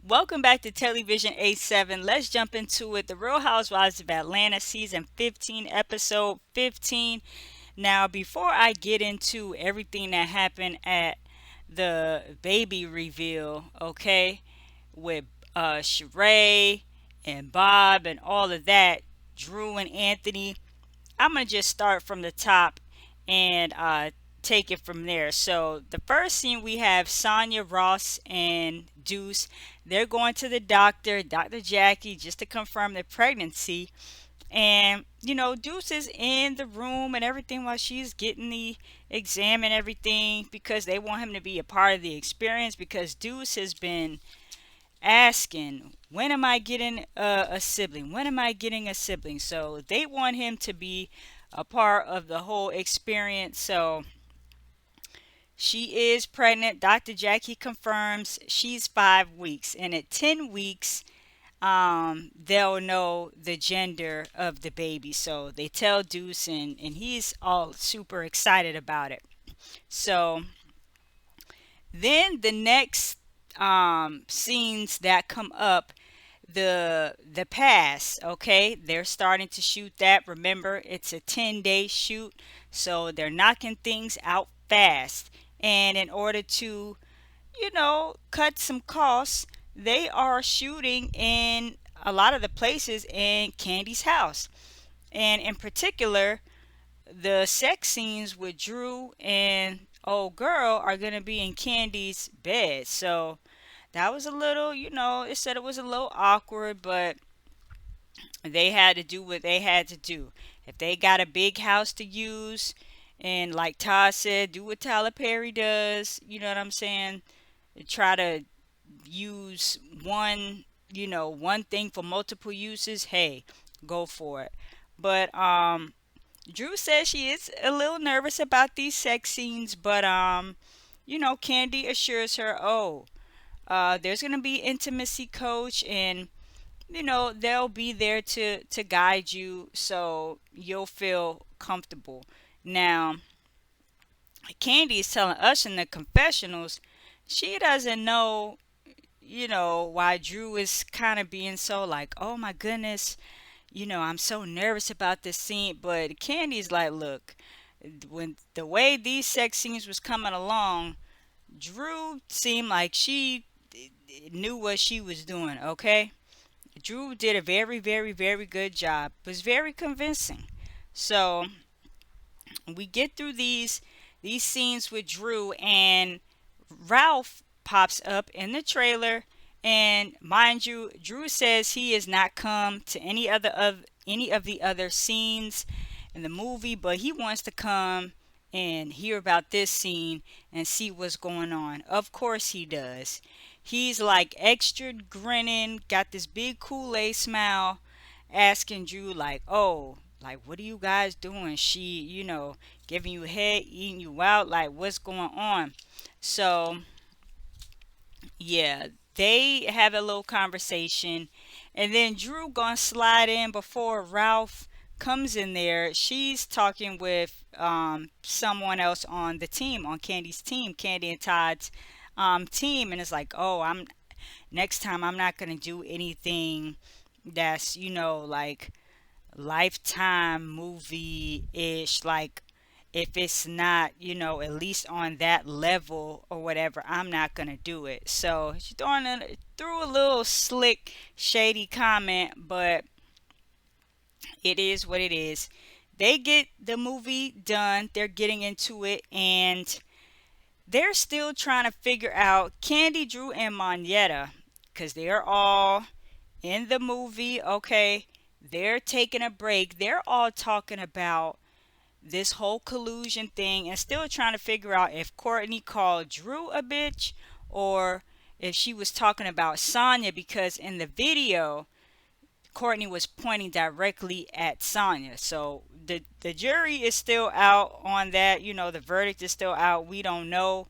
Welcome back to Television A7. Let's jump into it. The Real Housewives of Atlanta, season 15, episode 15. Now, before I get into everything that happened at the baby reveal, okay, with Sheree and Bob and all of that, Drew and Anthony, I'm gonna just start from the top and take it from there. So the first scene we have Sonya, Ross, and Deuce. They're going to the doctor, Dr. Jackie, just to confirm their pregnancy. And Deuce is in the room and everything while she's getting the exam and everything because they want him to be a part of the experience because Deuce has been asking, when am I getting a sibling? When am I getting a sibling? So they want him to be a part of the whole experience. So she is pregnant. Dr. Jackie confirms she's 5 weeks, and at 10 weeks, they'll know the gender of the baby. So they tell Deuce, and he's all super excited about it. So then the next scenes that come up, the pass, okay, they're starting to shoot that. Remember, it's a 10-day shoot, so they're knocking things out fast. And in order to cut some costs, they are shooting in a lot of the places in Candy's house. And in particular, the sex scenes with Drew and old girl are going to be in Candy's bed. So that was a little, it said it was a little awkward, but they had to do what they had to do. If they got a big house to use, and like Todd said, do what Tyler Perry does, you know what I'm saying? Try to use one thing for multiple uses, hey, go for it. But Drew says she is a little nervous about these sex scenes, but Candy assures her, oh, there's gonna be intimacy coach, and they'll be there to guide you, so you'll feel comfortable. Now, Candy is telling us in the confessionals she doesn't know, why Drew is kind of being so like, oh my goodness, I'm so nervous about this scene. But Candy's like, look, when the way these sex scenes was coming along, Drew seemed like she knew what she was doing, okay? Drew did a very, very, very good job. It was very convincing. So we get through these scenes with Drew, and Ralph pops up in the trailer. And mind you, Drew says he has not come to any of the other scenes in the movie, but he wants to come and hear about this scene and see what's going on. Of course he does. He's like extra grinning, got this big Kool-Aid smile, asking Drew like, "Oh, like what are you guys doing? She, giving you head, eating you out, like what's going on?" So yeah, they have a little conversation, and then Drew gonna slide in before Ralph comes in there. She's talking with someone else on the team, on Candy's team, Candy and Todd's team, and it's like, oh, I'm next time I'm not gonna do anything that's like lifetime movie ish, like if it's not, at least on that level or whatever, I'm not gonna do it. So she threw a little slick, shady comment, but it is what it is. They get the movie done, they're getting into it, and they're still trying to figure out Candy, Drew, and Moneta, because they're all in the movie, okay? They're taking a break. They're all talking about this whole collusion thing and still trying to figure out if Courtney called Drew a bitch or if she was talking about Sonya, because in the video Courtney was pointing directly at Sonya. So the jury is still out on that. The verdict is still out. We don't know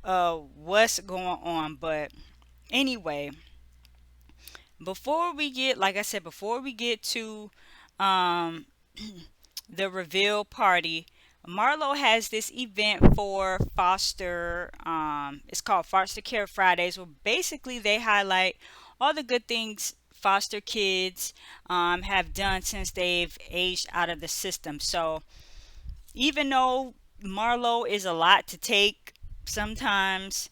what's going on, but anyway, before we get, like I said, before we get to um the reveal party, Marlo has this event for foster. It's called Foster Care Fridays. Well, basically, they highlight all the good things foster kids have done since they've aged out of the system. So even though Marlo is a lot to take sometimes,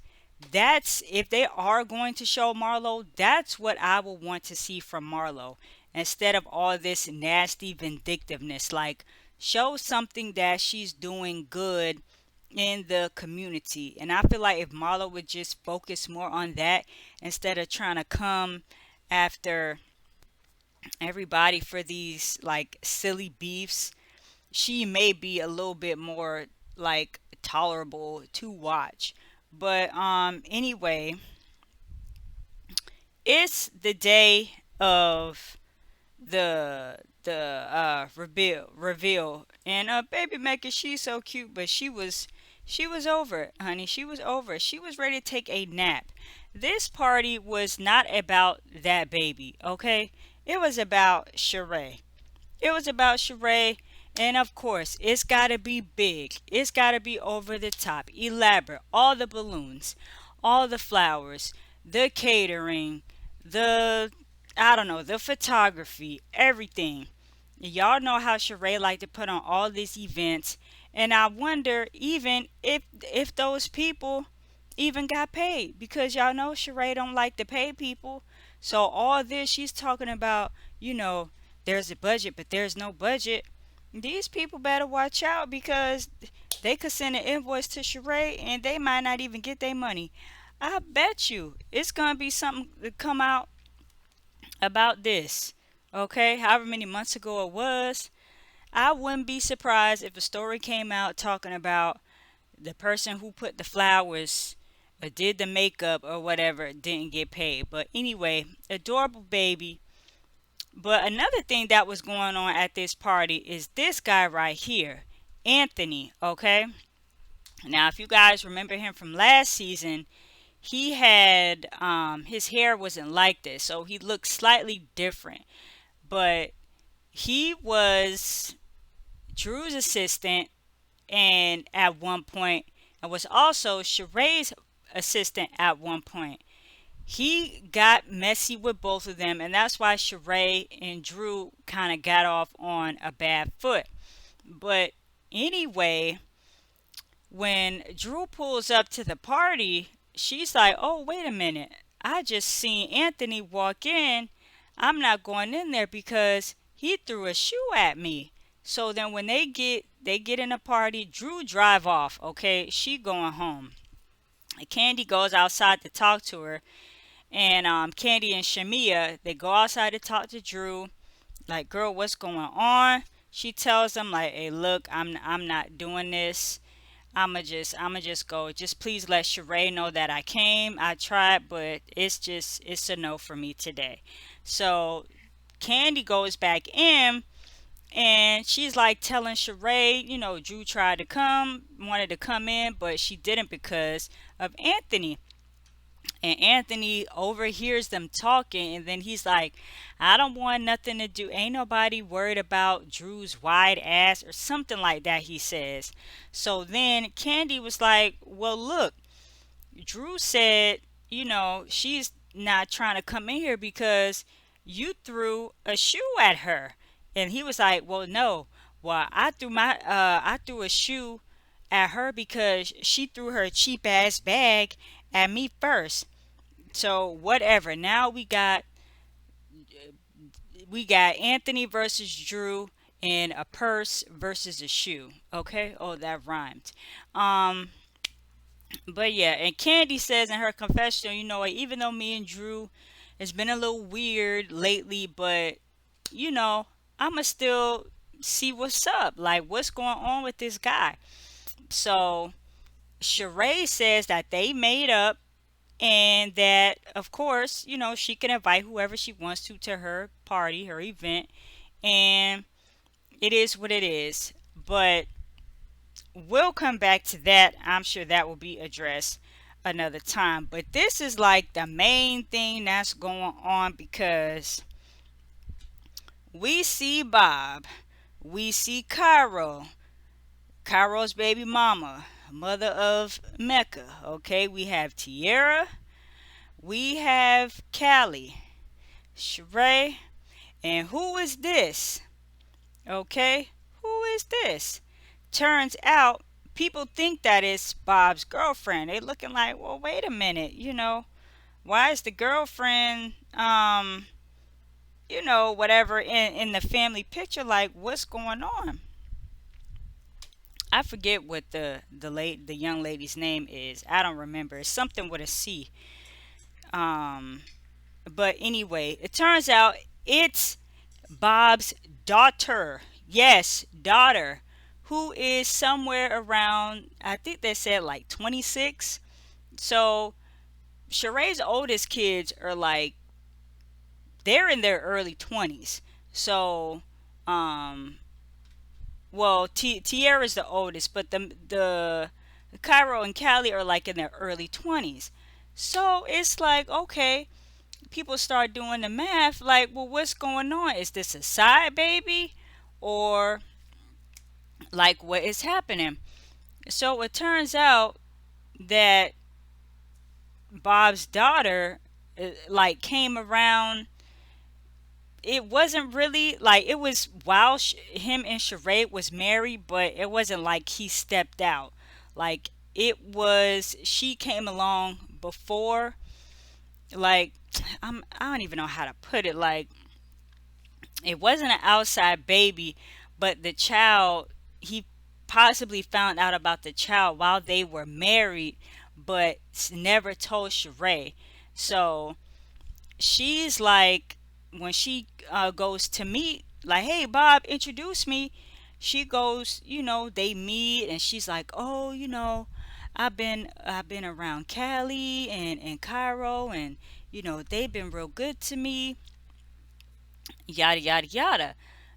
that's if they are going to show Marlo, that's what I will want to see from Marlo instead of all this nasty vindictiveness. Like, show something that she's doing good in the community. And I feel like if Marlo would just focus more on that instead of trying to come after everybody for these like silly beefs, she may be a little bit more like tolerable to watch. But anyway, it's the day of the reveal and baby maker, she's so cute, but she was over it, honey. She was over it. She was ready to take a nap. This party was not about that baby, okay? It was about Sheree. It was about Sheree, and of course, it's got to be big. It's got to be over the top, elaborate. All the balloons, all the flowers, the catering, the I don't know, the photography, everything. Y'all know how Sheree like to put on all these events, and I wonder even if those people even got paid, because y'all know Sheree don't like to pay people. So all this she's talking about, you know, there's a budget, but there's no budget. These people better watch out, because they could send an invoice to Sheree and they might not even get their money. I bet you it's gonna be something to come out about this. Okay, however many months ago it was, I wouldn't be surprised if a story came out talking about the person who put the flowers or did the makeup or whatever didn't get paid. But anyway, adorable baby. But another thing that was going on at this party is this guy right here, Anthony. Okay, now if you guys remember him from last season, he had his hair wasn't like this, so he looked slightly different. But he was Drew's assistant, and at one point, and was also Sheree's assistant at one point. He got messy with both of them, and that's why Sheree and Drew kind of got off on a bad foot. But anyway, when Drew pulls up to the party, she's like, "Oh, wait a minute. I just seen Anthony walk in. I'm not going in there because he threw a shoe at me." So then when they get in a party, Drew drive off, okay? She going home. Candy goes outside to talk to her, and Candy and Shamia, they go outside to talk to Drew. Like, girl, what's going on? She tells them like, hey, look, I'm not doing this. I'ma just go. Just please let Sheree know that I came. I tried, but it's a no for me today. So Candy goes back in, and she's like telling Sheree, Drew tried to wanted to come in, but she didn't because of Anthony. And Anthony overhears them talking, and then he's like, I don't want nothing to do. Ain't nobody worried about Drew's wide ass or something like that, he says. So then Candy was like, well, look, Drew said, she's not trying to come in here because you threw a shoe at her. And he was like, well, no. Well, I threw a shoe at her because she threw her cheap ass bag at me first. So whatever. Now we got Anthony versus Drew and a purse versus a shoe. Okay? Oh, that rhymed. Um but yeah, and Candy says in her confessional, even though me and Drew it's been a little weird lately, but you know, I'ma still see what's up. Like, what's going on with this guy? So Sheree says that they made up, and that of course, she can invite whoever she wants to her party, her event, and it is what it is. But we'll come back to that. I'm sure that will be addressed another time. But this is like the main thing that's going on, because we see Bob, we see Cairo, Cairo's baby mama, mother of Mecca. Okay, we have Tierra, we have Callie, Sheree, and who is this? Okay, who is this? Turns out people think that it's Bob's girlfriend. They looking like, well, wait a minute, why is the girlfriend, whatever in the family picture? Like, what's going on? I forget what the young lady's name is. I don't remember. It's something with a C. Um, but anyway, it turns out it's Bob's daughter. Yes, daughter, who is somewhere around, I think they said like 26. So Sheree's oldest kids are like, they're in their early 20s. So, um, well, Tierra's the oldest, but the Cairo and Callie are like in their early 20s. So it's like, okay, people start doing the math like, well, what's going on? Is this a side baby? Or like, what is happening? So it turns out that Bob's daughter like came around. It wasn't really like, it was while him and Sheree was married, but it wasn't like he stepped out. Like, it was, she came along before. Like, I don't even know how to put it. Like, it wasn't an outside baby, but the child, he possibly found out about the child while they were married, but never told Sheree. So she's like, when she goes to meet, like, hey Bob, introduce me. She goes, they meet, and she's like, oh, I've been around Callie and Cairo, and they've been real good to me, yada yada yada.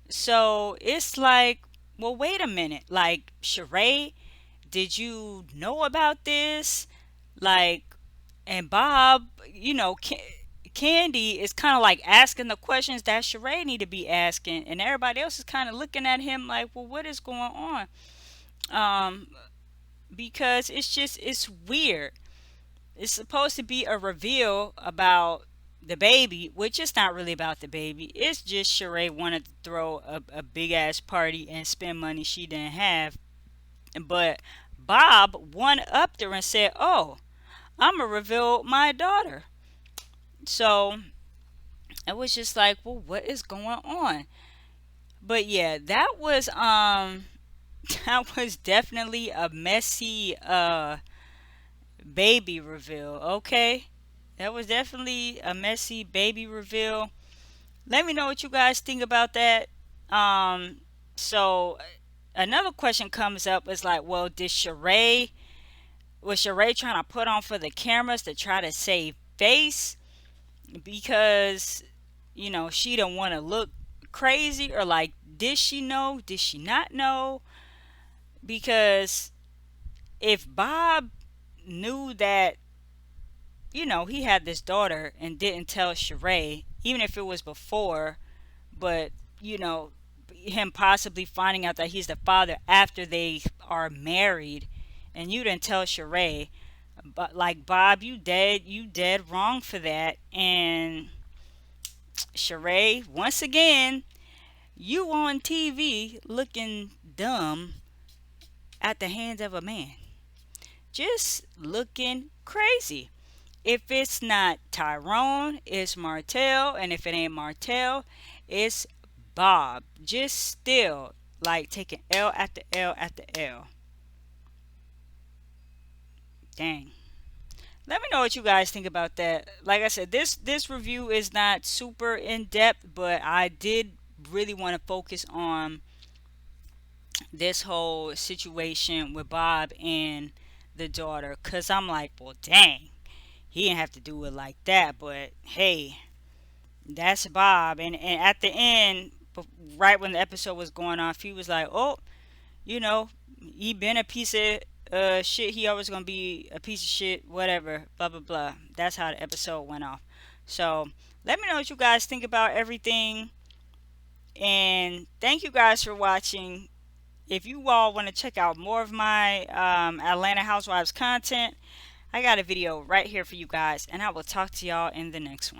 So it's like, well, wait a minute. Like, Sheree, did you know about this? Like, and Bob, Candy is kind of like asking the questions that Sheree need to be asking, and everybody else is kind of looking at him like, well, what is going on? Um, because it's weird. It's supposed to be a reveal about the baby, which is not really about the baby. It's just Sheree wanted to throw a big ass party and spend money she didn't have. But Bob one upped her and said, oh, I'm gonna reveal my daughter. So it was just like, well, what is going on? But yeah, that was that was definitely a messy baby reveal. Okay, that was definitely a messy baby reveal. Let me know what you guys think about that. So another question comes up is like, well, was Sheree trying to put on for the cameras to try to save face because she don't want to look crazy, or like, did she know? Did she not know? Because if Bob knew that he had this daughter and didn't tell Sheree, even if it was before, but you know, him possibly finding out that he's the father after they are married, and you didn't tell Sheree, but like, Bob, you dead wrong for that. And Sheree, once again, you on TV looking dumb at the hands of a man, just looking crazy. If it's not Tyrone, it's Martell, and if it ain't Martell, it's Bob. Just still like taking L after L after L. Dang. Let me know what you guys think about that. Like I said, this review is not super in depth, but I did really want to focus on this whole situation with Bob and the daughter, cuz I'm like, well, dang. He didn't have to do it like that, but hey, that's Bob. And at the end, right when the episode was going off, he was like, oh, you know, he been a piece of shit. He always gonna be a piece of shit. Whatever. Blah blah blah. That's how the episode went off. So let me know what you guys think about everything. And thank you guys for watching. if you all want to check out more of my Atlanta Housewives content, I got a video right here for you guys, and I will talk to y'all in the next one.